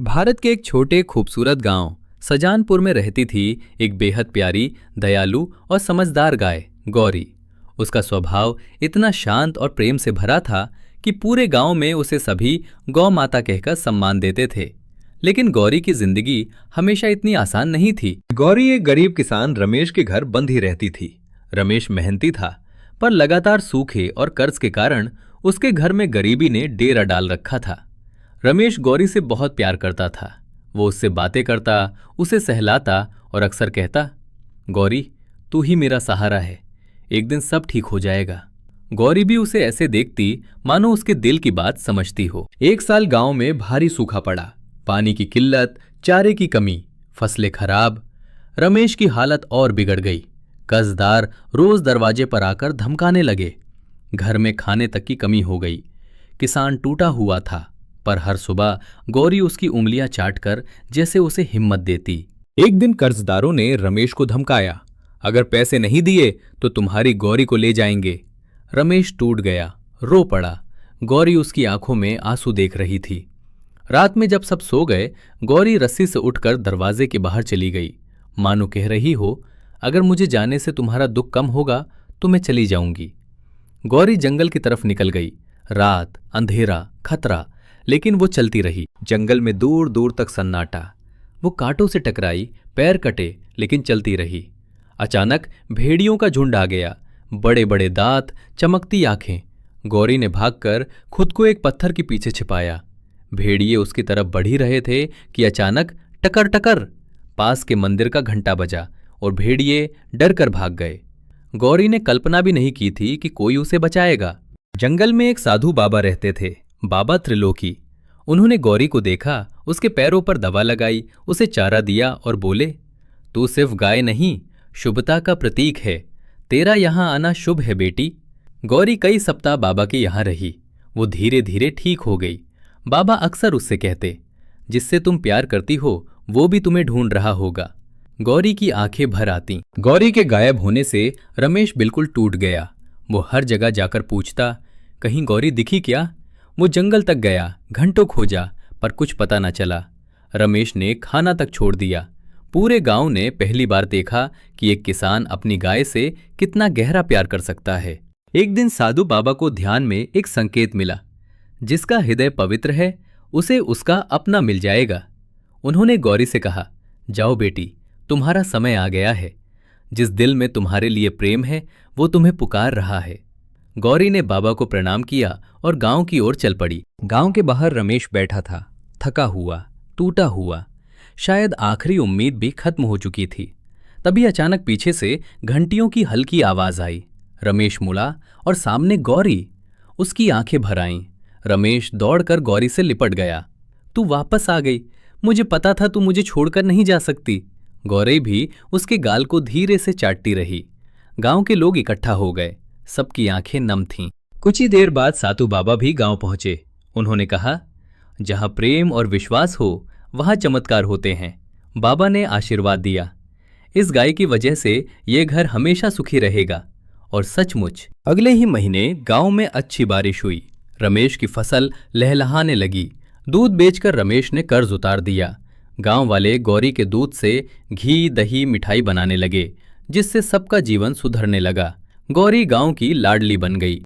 भारत के एक छोटे खूबसूरत गांव सजानपुर में रहती थी एक बेहद प्यारी, दयालु और समझदार गाय गौरी। उसका स्वभाव इतना शांत और प्रेम से भरा था कि पूरे गांव में उसे सभी गौ माता कहकर सम्मान देते थे। लेकिन गौरी की जिंदगी हमेशा इतनी आसान नहीं थी। गौरी एक गरीब किसान रमेश के घर बंद ही रहती थी। रमेश मेहनती था, पर लगातार सूखे और कर्ज के कारण उसके घर में गरीबी ने डेरा डाल रखा था। रमेश गौरी से बहुत प्यार करता था। वो उससे बातें करता, उसे सहलाता और अक्सर कहता, गौरी तू ही मेरा सहारा है, एक दिन सब ठीक हो जाएगा। गौरी भी उसे ऐसे देखती मानो उसके दिल की बात समझती हो। एक साल गांव में भारी सूखा पड़ा, पानी की किल्लत, चारे की कमी, फसलें खराब। रमेश की हालत और बिगड़ गई। कर्जदार रोज दरवाजे पर आकर धमकाने लगे। घर में खाने तक की कमी हो गई। किसान टूटा हुआ था, पर हर सुबह गौरी उसकी उंगलियां चाटकर जैसे उसे हिम्मत देती। एक दिन कर्जदारों ने रमेश को धमकाया, अगर पैसे नहीं दिए तो तुम्हारी गौरी को ले जाएंगे। रमेश टूट गया, रो पड़ा। गौरी उसकी आंखों में आंसू देख रही थी। रात में जब सब सो गए, गौरी रस्सी से उठकर दरवाजे के बाहर चली गई, मानो कह रही हो, अगर मुझे जाने से तुम्हारा दुख कम होगा तो मैं चली जाऊंगी। गौरी जंगल की तरफ निकल गई। रात, अंधेरा, खतरा, लेकिन वो चलती रही। जंगल में दूर दूर तक सन्नाटा। वो कांटों से टकराई, पैर कटे, लेकिन चलती रही। अचानक भेड़ियों का झुंड आ गया, बड़े बड़े दांत, चमकती आंखें। गौरी ने भागकर खुद को एक पत्थर के पीछे छिपाया। भेड़िए उसकी तरफ बढ़ ही रहे थे कि अचानक टकर टकर पास के मंदिर का घंटा बजा और भेड़िए डर कर भाग गए। गौरी ने कल्पना भी नहीं की थी कि कोई उसे बचाएगा। जंगल में एक साधु बाबा रहते थे, बाबा त्रिलोकी। उन्होंने गौरी को देखा, उसके पैरों पर दवा लगाई, उसे चारा दिया और बोले, तू सिर्फ गाय नहीं, शुभता का प्रतीक है, तेरा यहां आना शुभ है बेटी। गौरी कई सप्ताह बाबा के यहां रही। वो धीरे धीरे ठीक हो गई। बाबा अक्सर उससे कहते, जिससे तुम प्यार करती हो वो भी तुम्हें ढूंढ रहा होगा। गौरी की आंखें भर आती। गौरी के गायब होने से रमेश बिल्कुल टूट गया। वो हर जगह जाकर पूछता, कहीं गौरी दिखी क्या? वो जंगल तक गया, घंटों खोजा, पर कुछ पता न चला। रमेश ने खाना तक छोड़ दिया। पूरे गांव ने पहली बार देखा कि एक किसान अपनी गाय से कितना गहरा प्यार कर सकता है। एक दिन साधु बाबा को ध्यान में एक संकेत मिला, जिसका हृदय पवित्र है उसे उसका अपना मिल जाएगा। उन्होंने गौरी से कहा, जाओ बेटी, तुम्हारा समय आ गया है। जिस दिल में तुम्हारे लिए प्रेम है वो तुम्हें पुकार रहा है। गौरी ने बाबा को प्रणाम किया और गांव की ओर चल पड़ी। गांव के बाहर रमेश बैठा था, थका हुआ, टूटा हुआ, शायद आखिरी उम्मीद भी खत्म हो चुकी थी। तभी अचानक पीछे से घंटियों की हल्की आवाज आई। रमेश मुड़ा और सामने गौरी। उसकी आंखें भर आईं। रमेश दौड़कर गौरी से लिपट गया। तू वापस आ गई, मुझे पता था तू मुझे छोड़कर नहीं जा सकती। गौरी भी उसके गाल को धीरे से चाटती रही। गांव के लोग इकट्ठा हो गए, सबकी आंखें नम थीं। कुछ ही देर बाद साधु बाबा भी गांव पहुंचे। उन्होंने कहा, जहां प्रेम और विश्वास हो वहां चमत्कार होते हैं। बाबा ने आशीर्वाद दिया, इस गाय की वजह से ये घर हमेशा सुखी रहेगा। और सचमुच अगले ही महीने गांव में अच्छी बारिश हुई। रमेश की फसल लहलहाने लगी। दूध बेचकर रमेश ने कर्ज उतार दिया। गांव वाले गौरी के दूध से घी, दही, मिठाई बनाने लगे, जिससे सबका जीवन सुधरने लगा। गौरी गांव की लाडली बन गई।